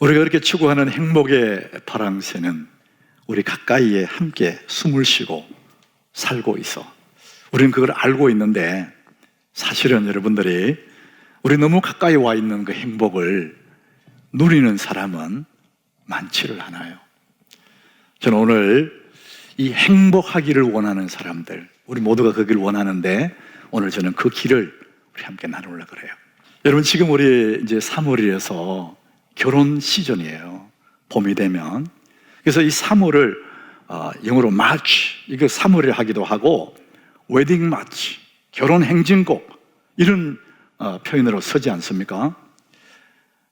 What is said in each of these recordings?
우리가 그렇게 추구하는 행복의 파랑새는 우리 가까이에 함께 숨을 쉬고 살고 있어. 우리는 그걸 알고 있는데 사실은 여러분들이 우리 너무 가까이 와 있는 그 행복을 누리는 사람은 많지를 않아요. 저는 오늘 이 행복하기를 원하는 사람들, 우리 모두가 그 길을 원하는데 오늘 저는 그 길을 우리 함께 나누려고 그래요. 여러분, 지금 우리 이제 3월이라서 결혼 시즌이에요. 봄이 되면. 그래서 이 3월을 영어로 마치, 이거 3월을 하기도 하고 웨딩 마치, 결혼 행진곡 이런 표현으로 쓰지 않습니까?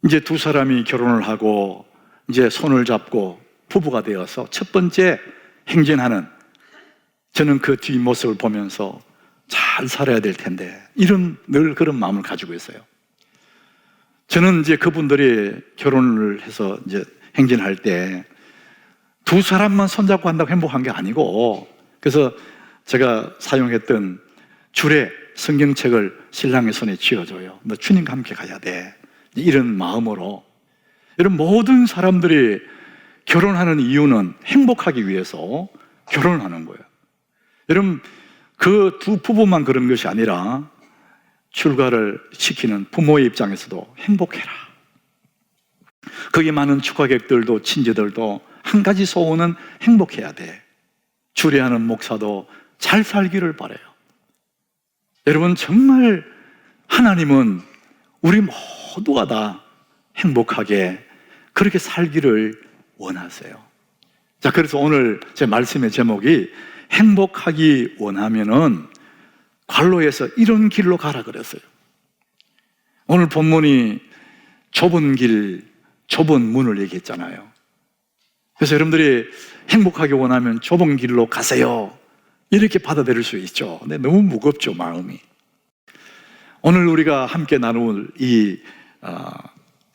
이제 두 사람이 결혼을 하고 이제 손을 잡고 부부가 되어서 첫 번째 행진하는, 저는 그 뒷모습을 보면서 잘 살아야 될 텐데 이런 늘 그런 마음을 가지고 있어요. 저는 이제 그분들이 결혼을 해서 이제 행진할 때 두 사람만 손잡고 한다고 행복한 게 아니고, 그래서 제가 사용했던 주례 성경책을 신랑의 손에 쥐어줘요. 너 주님과 함께 가야 돼. 이런 마음으로. 여러분, 모든 사람들이 결혼하는 이유는 행복하기 위해서 결혼하는 거예요. 여러분, 그 두 부부만 그런 것이 아니라 출가를 시키는 부모의 입장에서도 행복해라. 거기 많은 축하객들도 친지들도 한 가지 소원은 행복해야 돼. 주례하는 목사도 잘 살기를 바라요. 여러분, 정말 하나님은 우리 모두가 다 행복하게 그렇게 살기를 원하세요. 자, 그래서 오늘 제 말씀의 제목이 행복하기 원하면은 관로에서 이런 길로 가라 그랬어요. 오늘 본문이 좁은 길, 좁은 문을 얘기했잖아요. 그래서 여러분들이 행복하기 원하면 좁은 길로 가세요, 이렇게 받아들일 수 있죠. 근데 너무 무겁죠, 마음이. 오늘 우리가 함께 나눌 이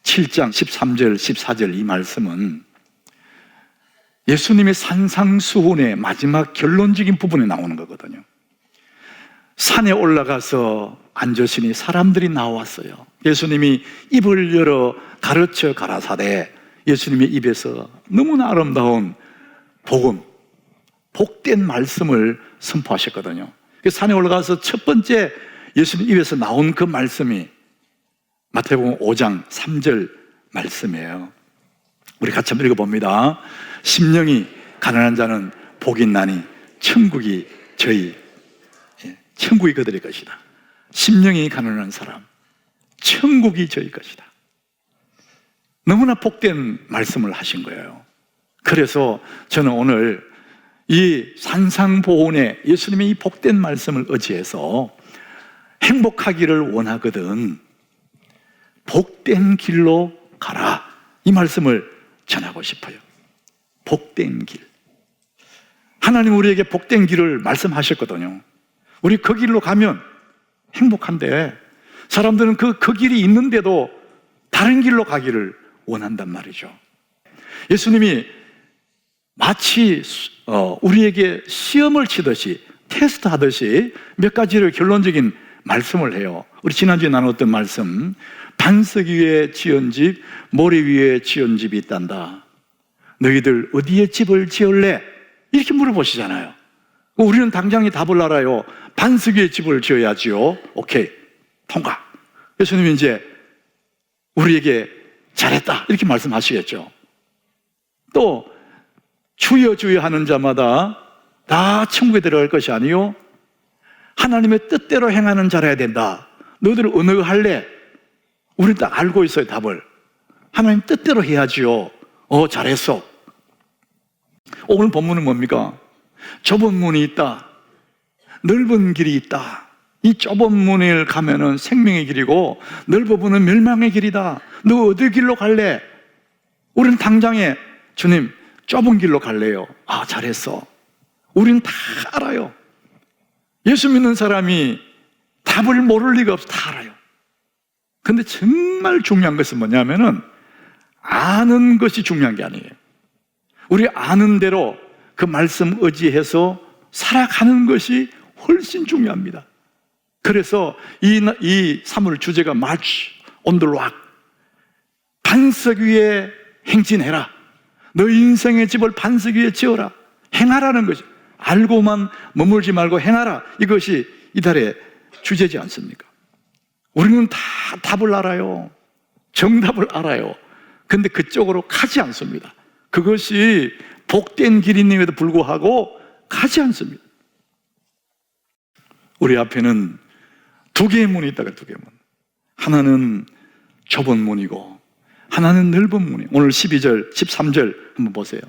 7장 13절, 14절 이 말씀은 예수님의 산상수훈의 마지막 결론적인 부분에 나오는 거거든요. 산에 올라가서 앉으시니 사람들이 나왔어요. 예수님이 입을 열어 가르쳐 가라사대 예수님의 입에서 너무나 아름다운 복음, 복된 말씀을 선포하셨거든요. 산에 올라가서 첫 번째 예수님 입에서 나온 그 말씀이 마태복음 5장 3절 말씀이에요. 우리 같이 한번 읽어봅니다. 심령이 가난한 자는 복이 있나니 천국이 그들의 것이다. 심령이 가난한 사람, 천국이 저희 것이다. 너무나 복된 말씀을 하신 거예요. 그래서 저는 오늘 이 산상보훈의 예수님의 이 복된 말씀을 의지해서 행복하기를 원하거든 복된 길로 가라, 이 말씀을 전하고 싶어요. 복된 길. 하나님 우리에게 복된 길을 말씀하셨거든요. 우리 그 길로 가면 행복한데 사람들은 그 길이 있는데도 다른 길로 가기를 원한단 말이죠. 예수님이 마치 우리에게 시험을 치듯이, 테스트 하듯이 몇 가지를 결론적인 말씀을 해요. 우리 지난주에 나눴던 말씀, 반석 위에 지은 집, 모래 위에 지은 집이 있단다. 너희들 어디에 집을 지을래? 이렇게 물어보시잖아요. 우리는 당장에 답을 알아요. 반석 위에 집을 지어야지요. 오케이, 통과. 예수님이 이제 우리에게 잘했다 이렇게 말씀하시겠죠. 또 주여 주여 하는 자마다 다 천국에 들어갈 것이 아니요 하나님의 뜻대로 행하는 자라야 된다. 너희들 어느 거 할래? 우리는 딱 알고 있어요, 답을. 하나님 뜻대로 해야지요. 잘했어. 오늘 본문은 뭡니까? 좁은 문이 있다, 넓은 길이 있다. 이 좁은 문을 가면은 생명의 길이고 넓은 문은 멸망의 길이다. 너 어디 길로 갈래? 우리는 당장에 주님 좁은 길로 갈래요. 잘했어. 우리는 다 알아요. 예수 믿는 사람이 답을 모를 리가 없어. 다 알아요. 근데 정말 중요한 것은 뭐냐면은 아는 것이 중요한 게 아니에요. 우리 아는 대로 그 말씀 의지해서 살아가는 것이 훨씬 중요합니다. 그래서 이 3월 주제가 March on the Rock, 반석 위에 행진해라. 너 인생의 집을 반석 위에 지어라. 행하라는 거죠. 알고만 머물지 말고 행하라. 이것이 이달의 주제지 않습니까? 우리는 다 답을 알아요. 정답을 알아요. 근데 그쪽으로 가지 않습니다. 그것이 복된 길임에도 불구하고 가지 않습니다. 우리 앞에는 두 개의 문이 있다가 두 개의 문. 하나는 좁은 문이고 하나는 넓은 문이. 오늘 12절, 13절 한번 보세요.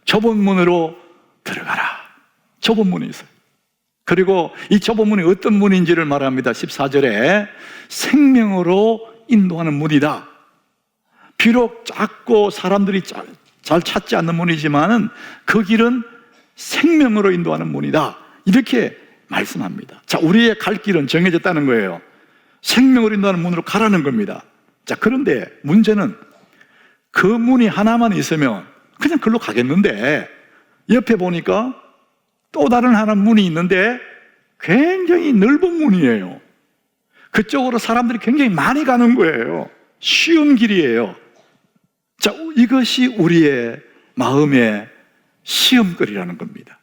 좁은 문으로 들어가라. 좁은 문이 있어요. 그리고 이 좁은 문이 어떤 문인지를 말합니다. 14절에 생명으로 인도하는 문이다. 비록 작고 사람들이 잘 찾지 않는 문이지만은 그 길은 생명으로 인도하는 문이다. 이렇게 말씀합니다. 자, 우리의 갈 길은 정해졌다는 거예요. 생명으로 인도하는 문으로 가라는 겁니다. 자, 그런데 문제는 그 문이 하나만 있으면 그냥 글로 가겠는데 옆에 보니까 또 다른 하나 문이 있는데 굉장히 넓은 문이에요. 그쪽으로 사람들이 굉장히 많이 가는 거예요. 쉬운 길이에요. 자, 이것이 우리의 마음의 시험거리라는 겁니다.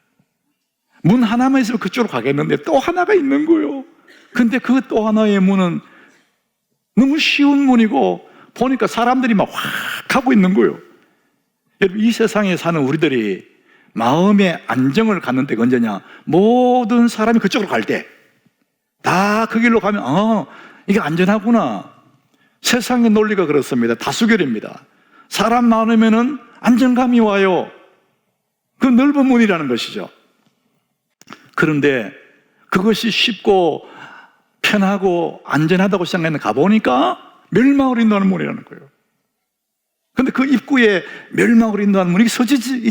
문 하나만 있으면 그쪽으로 가겠는데 또 하나가 있는 거예요. 근데 그 또 하나의 문은 너무 쉬운 문이고 보니까 사람들이 막 확 가고 있는 거예요. 여러분, 이 세상에 사는 우리들이 마음의 안정을 갖는 때가 언제냐? 모든 사람이 그쪽으로 갈 때, 다 그 길로 가면 이게 안전하구나. 세상의 논리가 그렇습니다. 다수결입니다. 사람 많으면은 안정감이 와요. 그 넓은 문이라는 것이죠. 그런데 그것이 쉽고 편하고 안전하다고 생각했는데 가보니까 멸망으로 인도하는 문이라는 거예요. 그런데 그 입구에 멸망으로 인도하는 문이 서지지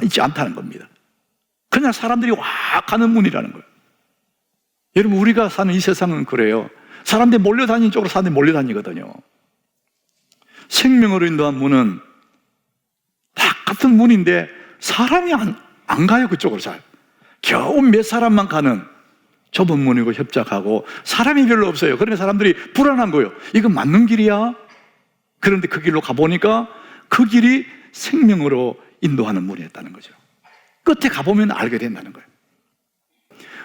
있지 않다는 겁니다. 그냥 사람들이 와 가는 문이라는 거예요. 여러분, 우리가 사는 이 세상은 그래요. 사람들이 몰려다니는 쪽으로 사람들이 몰려다니거든요. 생명으로 인도한 문은 다 같은 문인데 사람이 안 가요. 그쪽으로 잘. 겨우 몇 사람만 가는 좁은 문이고 협착하고 사람이 별로 없어요. 그러니까 사람들이 불안한 거예요. 이건 맞는 길이야? 그런데 그 길로 가보니까 그 길이 생명으로 인도하는 문이었다는 거죠. 끝에 가보면 알게 된다는 거예요.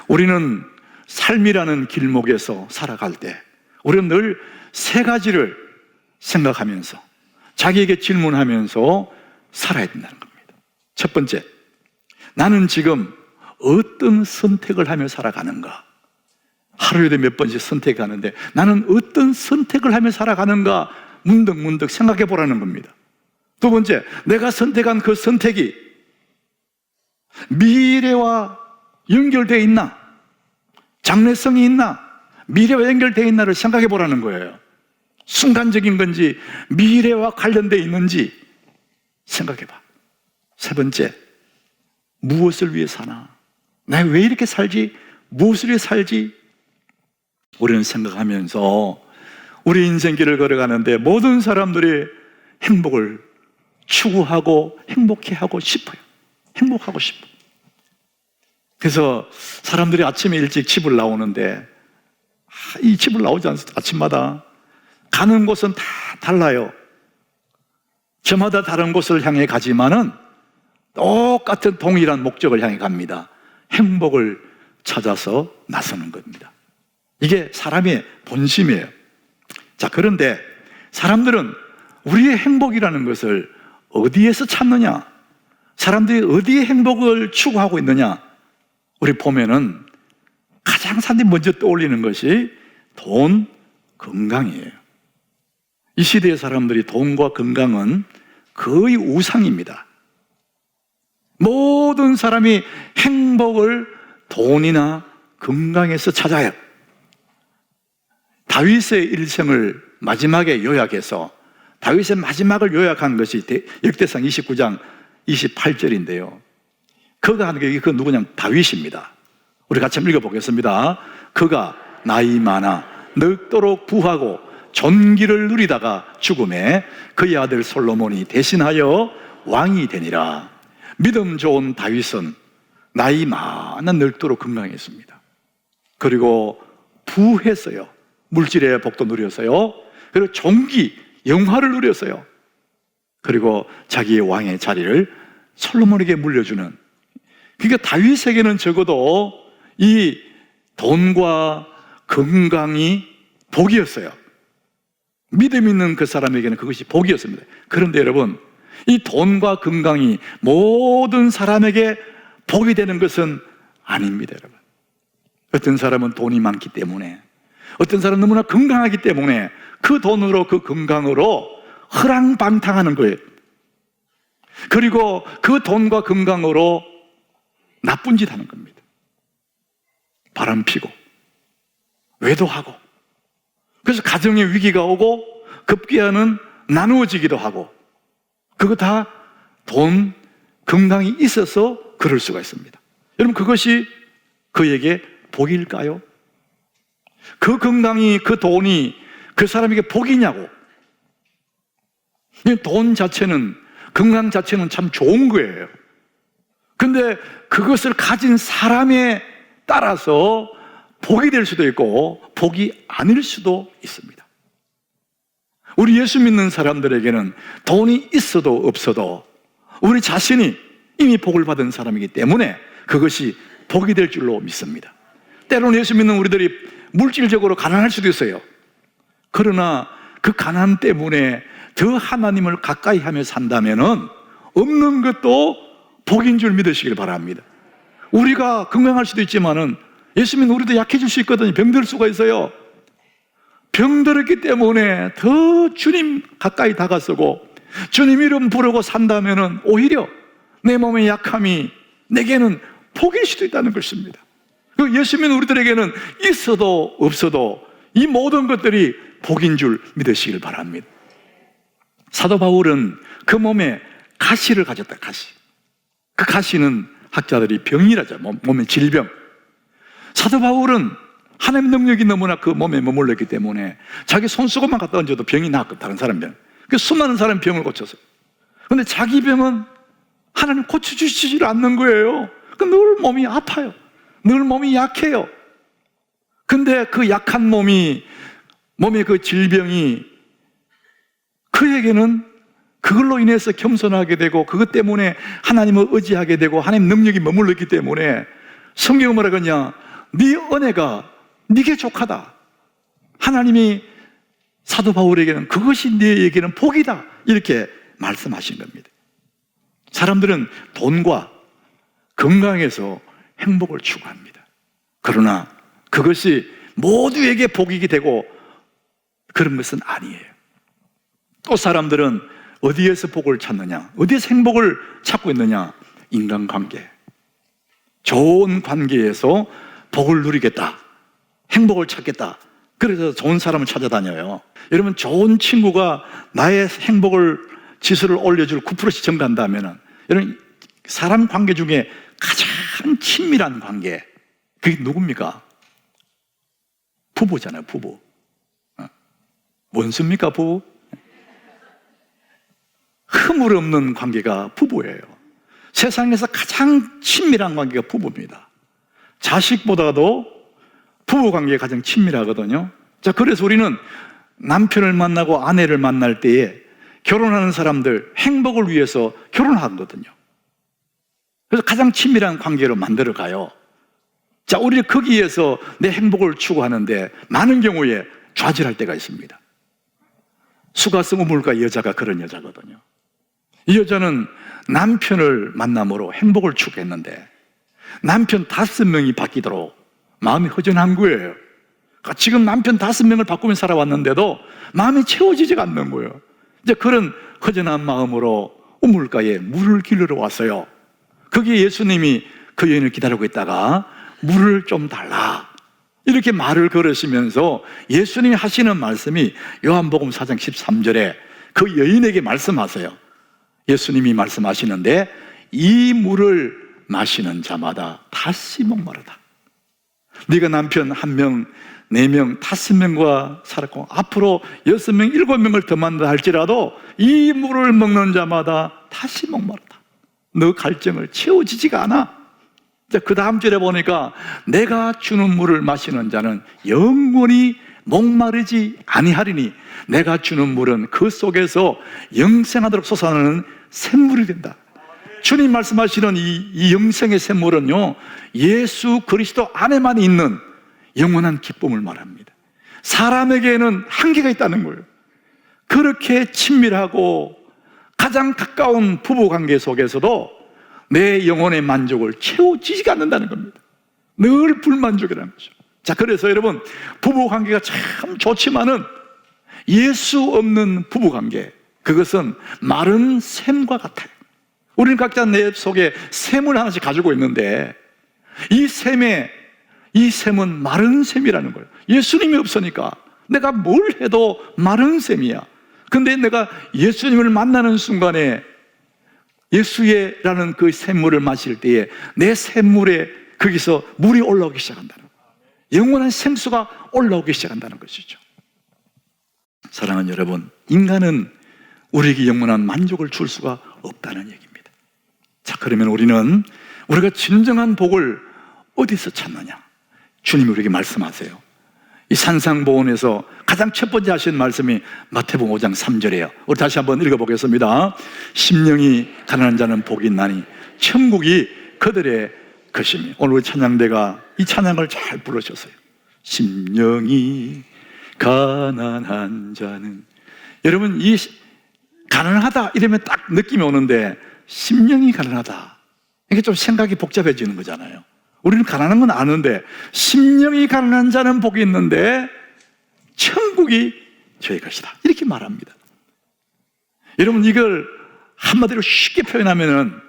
우리는 삶이라는 길목에서 살아갈 때 우리는 늘 세 가지를 생각하면서 자기에게 질문하면서 살아야 된다는 겁니다. 첫 번째, 나는 지금 어떤 선택을 하며 살아가는가? 하루에도 몇 번씩 선택하는데 나는 어떤 선택을 하며 살아가는가? 문득문득 생각해 보라는 겁니다. 두 번째, 내가 선택한 그 선택이 미래와 연결되어 있나? 장래성이 있나? 미래와 연결되어 있나를 생각해 보라는 거예요. 순간적인 건지 미래와 관련되어 있는지 생각해 봐. 세 번째, 무엇을 위해 사나? 내가 왜 이렇게 살지? 무엇을 위해 살지? 우리는 생각하면서 우리 인생길을 걸어가는데 모든 사람들이 행복을 추구하고 행복해하고 싶어요. 행복하고 싶어. 그래서 사람들이 아침에 일찍 집을 나오는데 이 집을 나오지 않습니까? 아침마다 가는 곳은 다 달라요. 저마다 다른 곳을 향해 가지만은 똑같은 동일한 목적을 향해 갑니다. 행복을 찾아서 나서는 겁니다. 이게 사람의 본심이에요. 자, 그런데 사람들은 우리의 행복이라는 것을 어디에서 찾느냐? 사람들이 어디에 행복을 추구하고 있느냐? 우리 보면은 가장 사람들이 먼저 떠올리는 것이 돈, 건강이에요. 이 시대의 사람들이 돈과 건강은 거의 우상입니다. 모든 사람이 행복을 돈이나 건강에서 찾아요. 다윗의 일생을 마지막에 요약해서 다윗의 마지막을 요약한 것이 역대상 29장 28절인데요. 그가 하는 게 그 누구냐면 다윗입니다. 우리 같이 한번 읽어보겠습니다. 그가 나이 많아 늙도록 부하고 존귀를 누리다가 죽음에 그의 아들 솔로몬이 대신하여 왕이 되니라. 믿음 좋은 다윗은 나이 많아 늙도록 건강했습니다. 그리고 부했어요. 물질의 복도 누렸어요. 그리고 존귀, 영화를 누렸어요. 그리고 자기의 왕의 자리를 솔로몬에게 물려주는. 그러니까 다윗에게는 적어도 이 돈과 건강이 복이었어요. 믿음 있는 그 사람에게는 그것이 복이었습니다. 그런데 여러분, 이 돈과 건강이 모든 사람에게 복이 되는 것은 아닙니다, 여러분. 어떤 사람은 돈이 많기 때문에, 어떤 사람은 너무나 건강하기 때문에 그 돈으로, 그 건강으로 허랑방탕하는 거예요. 그리고 그 돈과 건강으로 나쁜 짓 하는 겁니다. 바람 피고 외도하고, 그래서 가정에 위기가 오고 급기야는 나누어지기도 하고, 그거 다 돈, 건강이 있어서 그럴 수가 있습니다. 여러분, 그것이 그에게 복일까요? 그 건강이, 그 돈이 그 사람에게 복이냐고. 돈 자체는, 건강 자체는 참 좋은 거예요. 근데 그것을 가진 사람에 따라서 복이 될 수도 있고 복이 아닐 수도 있습니다. 우리 예수 믿는 사람들에게는 돈이 있어도 없어도 우리 자신이 이미 복을 받은 사람이기 때문에 그것이 복이 될 줄로 믿습니다. 때로는 예수 믿는 우리들이 물질적으로 가난할 수도 있어요. 그러나 그 가난 때문에 더 하나님을 가까이 하며 산다면은 없는 것도 복인 줄 믿으시길 바랍니다. 우리가 건강할 수도 있지만은 예수 믿는 우리도 약해질 수 있거든요. 병들 수가 있어요. 병들었기 때문에 더 주님 가까이 다가서고 주님 이름 부르고 산다면은 오히려 내 몸의 약함이 내게는 복일 수도 있다는 것입니다. 그 예수 믿는 우리들에게는 있어도 없어도 이 모든 것들이 복인 줄 믿으시길 바랍니다. 사도 바울은 그 몸에 가시를 가졌다. 가시. 그 가시는 학자들이 병이라죠. 몸의 질병. 사도 바울은 하나님의 능력이 너무나 그 몸에 머물렀기 때문에 자기 손수건만 갖다 얹어도 병이 나았고, 다른 사람 병. 그 수많은 사람 병을 고쳤어요. 그런데 자기 병은 하나님 고쳐주시지 않는 거예요. 늘 몸이 아파요. 늘 몸이 약해요. 근데 그 약한 몸의 그 질병이 그에게는 그걸로 인해서 겸손하게 되고 그것 때문에 하나님을 의지하게 되고 하나님 능력이 머물렀기 때문에 성경은 뭐라 그러냐, 네 은혜가 네게 족하다. 하나님이 사도 바울에게는 그것이 네에게는 복이다 이렇게 말씀하신 겁니다. 사람들은 돈과 건강에서 행복을 추구합니다. 그러나 그것이 모두에게 복이 되고 그런 것은 아니에요. 또 사람들은 어디에서 복을 찾느냐, 어디에서 행복을 찾고 있느냐, 인간관계, 좋은 관계에서 복을 누리겠다, 행복을 찾겠다. 그래서 좋은 사람을 찾아다녀요. 여러분, 좋은 친구가 나의 행복을 지수를 올려줄 9%씩 증가한다면, 여러분, 사람 관계 중에 가장 친밀한 관계, 그게 누굽니까? 부부잖아요. 부부. 원수입니까? 부부? 허물 없는 관계가 부부예요. 세상에서 가장 친밀한 관계가 부부입니다. 자식보다도 부부 관계가 가장 친밀하거든요. 자, 그래서 우리는 남편을 만나고 아내를 만날 때에 결혼하는 사람들 행복을 위해서 결혼하거든요. 그래서 가장 친밀한 관계로 만들어 가요. 자, 우리는 거기에서 내 행복을 추구하는데 많은 경우에 좌절할 때가 있습니다. 수가성 우물가 여자가 그런 여자거든요. 이 여자는 남편을 만남으로 행복을 추구했는데 남편 5명이 바뀌도록 마음이 허전한 거예요. 그러니까 지금 남편 5명을 바꾸며 살아왔는데도 마음이 채워지지가 않는 거예요. 이제 그런 허전한 마음으로 우물가에 물을 길르러 왔어요. 거기에 예수님이 그 여인을 기다리고 있다가 물을 좀 달라 이렇게 말을 걸으시면서 예수님이 하시는 말씀이 요한복음 4장 13절에 그 여인에게 말씀하세요. 예수님이 말씀하시는데 이 물을 마시는 자마다 다시 목마르다. 네가 남편 1명, 4명, 5명과 살았고 앞으로 6명, 7명을 더 만나 할지라도 이 물을 먹는 자마다 다시 목마르다. 너 갈증을 채워지지가 않아. 그 다음 절에 보니까 내가 주는 물을 마시는 자는 영원히 목마르지 아니하리니 내가 주는 물은 그 속에서 영생하도록 솟아나는 샘물이 된다. 주님 말씀하시는 이 영생의 샘물은요, 예수 그리스도 안에만 있는 영원한 기쁨을 말합니다. 사람에게는 한계가 있다는 거예요. 그렇게 친밀하고 가장 가까운 부부관계 속에서도 내 영혼의 만족을 채워지지가 않는다는 겁니다. 늘 불만족이라는 거죠. 자, 그래서 여러분, 부부관계가 참 좋지만은 예수 없는 부부관계, 그것은 마른 샘과 같아요. 우리는 각자 내 속에 샘을 하나씩 가지고 있는데 이 샘은 마른 샘이라는 거예요. 예수님이 없으니까 내가 뭘 해도 마른 샘이야. 근데 내가 예수님을 만나는 순간에 예수의라는 그 샘물을 마실 때에 내 샘물에 거기서 물이 올라오기 시작한다는 거예요. 영원한 생수가 올라오기 시작한다는 것이죠. 사랑하는 여러분, 인간은 우리에게 영원한 만족을 줄 수가 없다는 얘기입니다. 자, 그러면 우리가 진정한 복을 어디서 찾느냐? 주님이 우리에게 말씀하세요. 이 산상보훈에서 가장 첫 번째 하신 말씀이 마태복음 5장 3절이에요. 우리 다시 한번 읽어보겠습니다. 심령이 가난한 자는 복이 있나니 천국이 그들의 것이며. 오늘 우리 찬양대가 이 찬양을 잘 부르셨어요. 심령이 가난한 자는. 여러분, 이 가난하다 이러면 딱 느낌이 오는데 심령이 가난하다, 이게 좀 생각이 복잡해지는 거잖아요. 우리는 가난한 건 아는데 심령이 가난한 자는 복이 있는데 천국이 저의 것이다, 이렇게 말합니다. 여러분, 이걸 한마디로 쉽게 표현하면은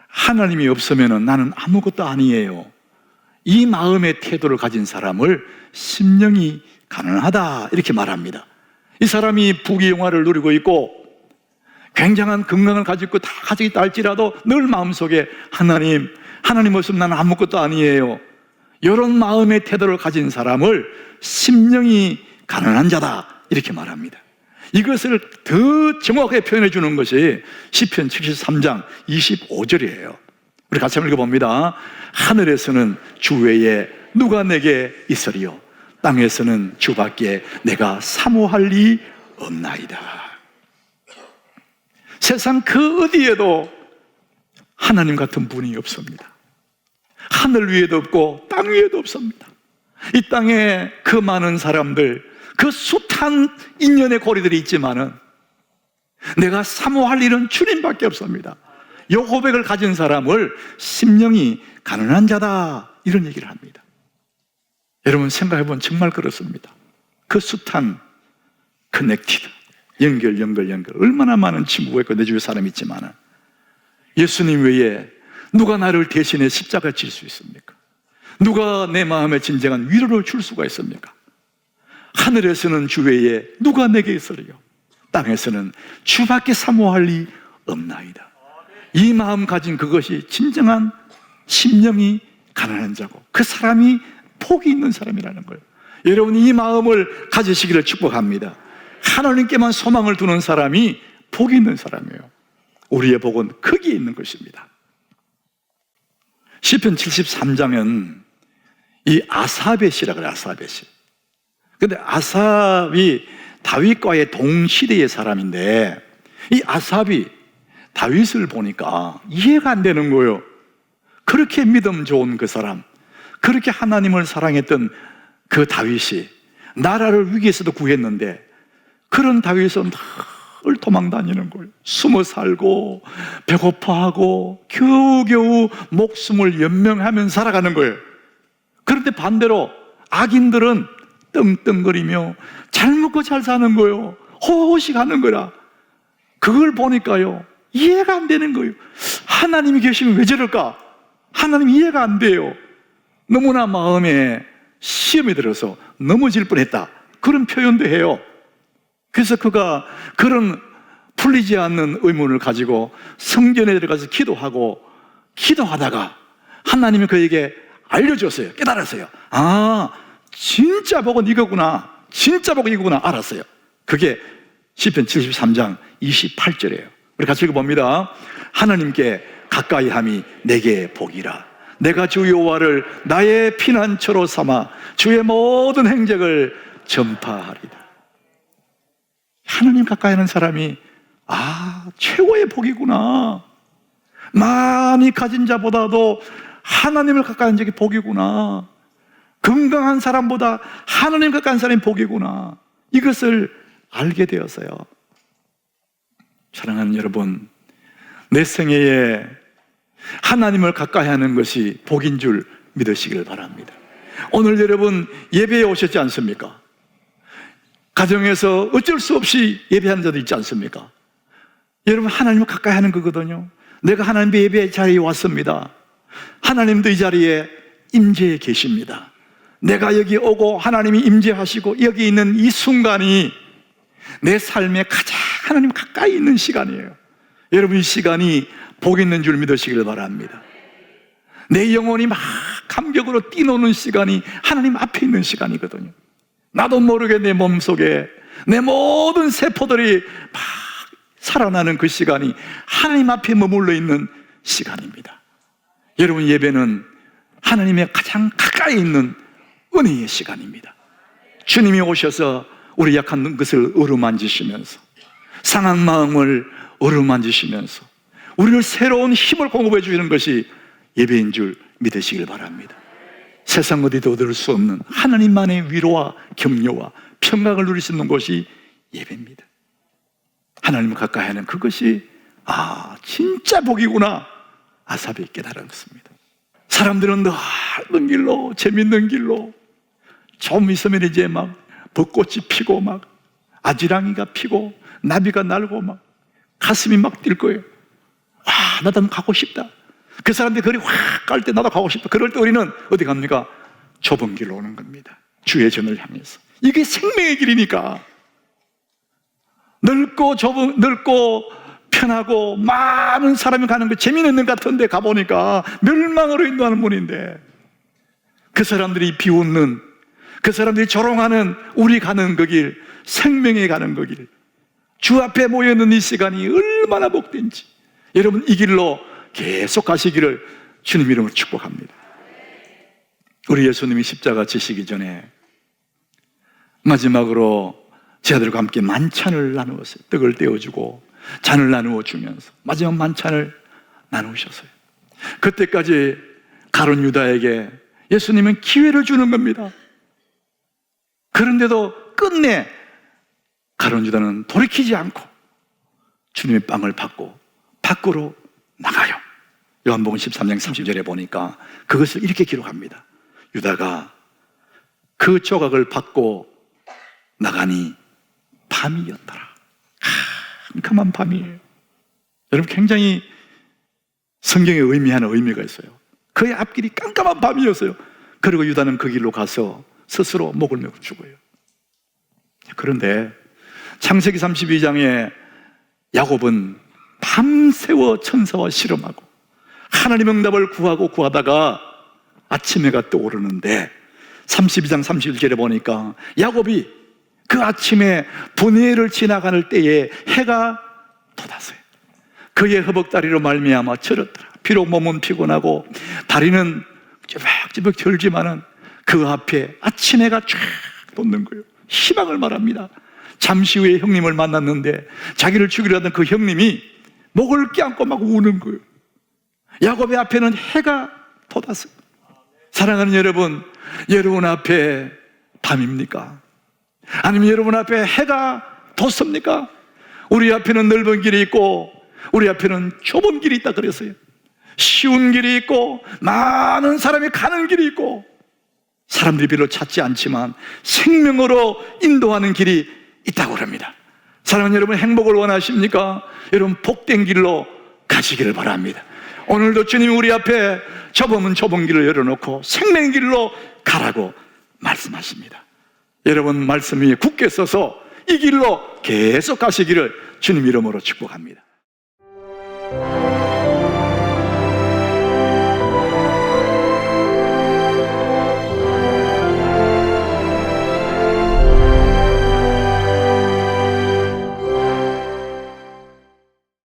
하나님이 없으면은 나는 아무것도 아니에요, 이 마음의 태도를 가진 사람을 심령이 가난하다 이렇게 말합니다. 이 사람이 부귀영화를 누리고 있고 굉장한 건강을 가지고 있고 다 가지고 있다 할지라도 늘 마음속에 하나님 없으면 나는 아무것도 아니에요, 이런 마음의 태도를 가진 사람을 심령이 가난한 자다 이렇게 말합니다. 이것을 더 정확하게 표현해 주는 것이 시편 73장 25절이에요. 우리 같이 한번 읽어봅니다. 하늘에서는 주 외에 누가 내게 있으리요, 땅에서는 주밖에 내가 사모할 리 없나이다. 세상 그 어디에도 하나님 같은 분이 없습니다. 하늘 위에도 없고 땅 위에도 없습니다. 이 땅에 그 많은 사람들, 그 숱한 인연의 고리들이 있지만은 내가 사모할 일은 주님밖에 없습니다. 이 고백을 가진 사람을 심령이 가난한 자다 이런 얘기를 합니다. 여러분, 생각해보면 정말 그렇습니다. 그 숱한 커넥티드, 연결 얼마나 많은 친구가 있고 내 주위에 사람이 있지만은 예수님 외에 누가 나를 대신해 십자가 질 수 있습니까? 누가 내 마음에 진정한 위로를 줄 수가 있습니까? 하늘에서는 주 외에 누가 내게 있으리요, 땅에서는 주밖에 사모할 리 없나이다. 이 마음 가진 그것이 진정한 심령이 가난한 자고 그 사람이 복이 있는 사람이라는 거예요. 여러분, 이 마음을 가지시기를 축복합니다. 하나님께만 소망을 두는 사람이 복이 있는 사람이에요. 우리의 복은 거기에 있는 것입니다. 시편 73장은 이 아사벳이라고 그래요. 아사벳이. 근데 아삽이 다윗과의 동시대의 사람인데 이 아삽이 다윗을 보니까 이해가 안 되는 거예요. 그렇게 믿음 좋은 그 사람, 그렇게 하나님을 사랑했던 그 다윗이 나라를 위기에서도 구했는데 그런 다윗은 늘 도망다니는 거예요. 숨어 살고 배고파하고 겨우겨우 목숨을 연명하면서 살아가는 거예요. 그런데 반대로 악인들은 떵떵거리며 잘 먹고 잘 사는 거예요. 호호식 하는 거라. 그걸 보니까요, 이해가 안 되는 거예요. 하나님이 계시면 왜 저럴까? 하나님 이해가 안 돼요. 너무나 마음에 시험이 들어서 넘어질 뻔했다, 그런 표현도 해요. 그래서 그가 그런 풀리지 않는 의문을 가지고 성전에 들어가서 기도하다가 하나님이 그에게 알려줬어요. 깨달았어요. 아, 진짜 복은 이거구나, 진짜 복은 이거구나 알았어요. 그게 시편 73장 28절이에요 우리 같이 읽어봅니다. 하나님께 가까이함이 내게 복이라. 내가 주 여호와를 나의 피난처로 삼아 주의 모든 행적을 전파하리다. 하나님 가까이 하는 사람이 최고의 복이구나. 많이 가진 자보다도 하나님을 가까이 하는 적이 복이구나. 건강한 사람보다 하나님 가까이 하는 사람이 복이구나. 이것을 알게 되었어요. 사랑하는 여러분, 내 생애에 하나님을 가까이 하는 것이 복인 줄 믿으시길 바랍니다. 오늘 여러분 예배에 오셨지 않습니까? 가정에서 어쩔 수 없이 예배하는 자도 있지 않습니까? 여러분, 하나님을 가까이 하는 거거든요. 내가 하나님 예배 자리에 왔습니다. 하나님도 이 자리에 임재해 계십니다. 내가 여기 오고 하나님이 임재하시고 여기 있는 이 순간이 내 삶에 가장 하나님 가까이 있는 시간이에요. 여러분, 이 시간이 복 있는 줄 믿으시길 바랍니다. 내 영혼이 막 감격으로 뛰노는 시간이 하나님 앞에 있는 시간이거든요. 나도 모르게 내 몸속에 내 모든 세포들이 막 살아나는 그 시간이 하나님 앞에 머물러 있는 시간입니다. 여러분, 예배는 하나님의 가장 가까이 있는 은혜의 시간입니다. 주님이 오셔서 우리 약한 것을 어루만지시면서, 상한 마음을 어루만지시면서 우리를 새로운 힘을 공급해 주시는 것이 예배인 줄 믿으시길 바랍니다. 세상 어디도 얻을 수 없는 하나님만의 위로와 격려와 평강을 누릴 수 있는 곳이 예배입니다. 하나님을 가까이 하는 그것이 진짜 복이구나, 아삽이 깨달았습니다. 사람들은 넓은 길로, 재밌는 길로, 좀 있으면 이제 막 벚꽃이 피고 막 아지랑이가 피고 나비가 날고 막 가슴이 막 뛸 거예요. 나도 한번 가고 싶다. 그 사람들이 거리 확 갈 때 나도 가고 싶다. 그럴 때 우리는 어디 갑니까? 좁은 길로 오는 겁니다. 주의 전을 향해서. 이게 생명의 길이니까. 넓고 편하고 많은 사람이 가는 거 재미있는 것 같은데 가보니까 멸망으로 인도하는 문인데, 그 사람들이 비웃는, 그 사람들이 조롱하는 우리 가는 그 길, 생명에 가는 그 길, 주 앞에 모여있는 이 시간이 얼마나 복된지, 여러분 이 길로 계속 가시기를 주님 이름으로 축복합니다. 우리 예수님이 십자가 지시기 전에 마지막으로 제자들과 함께 만찬을 나누었어요. 떡을 떼어주고 잔을 나누어 주면서 마지막 만찬을 나누셨어요. 그때까지 가룟 유다에게 예수님은 기회를 주는 겁니다. 그런데도 끝내 가룟 유다는 돌이키지 않고 주님의 빵을 받고 밖으로 나가요. 요한복음 13장 30절에 보니까 그것을 이렇게 기록합니다. 유다가 그 조각을 받고 나가니 밤이었더라. 깜깜한 밤이에요. 여러분, 굉장히 성경에 의미하는 의미가 있어요. 그의 앞길이 깜깜한 밤이었어요. 그리고 유다는 그 길로 가서 스스로 목을 메고 죽어요. 그런데 창세기 32장에 야곱은 밤새워 천사와 씨름하고 하나님 응답을 구하다가 아침 해가 떠오르는데 32장 31절에 보니까 야곱이 그 아침에 분회를 지나가는 때에 해가 돋았어요. 그의 허벅다리로 말미암아 절었더라. 비록 몸은 피곤하고 다리는 찌벅찌벅 절지만은 그 앞에 아침 해가 쫙 돋는 거예요. 희망을 말합니다. 잠시 후에 형님을 만났는데 자기를 죽이려 하던 그 형님이 목을 껴안고 막 우는 거예요. 야곱의 앞에는 해가 돋았어요. 사랑하는 여러분, 여러분 앞에 밤입니까? 아니면 여러분 앞에 해가 돋습니까? 우리 앞에는 넓은 길이 있고 우리 앞에는 좁은 길이 있다 그랬어요. 쉬운 길이 있고 많은 사람이 가는 길이 있고 사람들이 별로 찾지 않지만 생명으로 인도하는 길이 있다고 합니다. 사랑하는 여러분, 행복을 원하십니까? 여러분, 복된 길로 가시기를 바랍니다. 오늘도 주님이 우리 앞에 좁은 길을 열어놓고 생명의 길로 가라고 말씀하십니다. 여러분, 말씀 위에 굳게 서서 이 길로 계속 가시기를 주님 이름으로 축복합니다.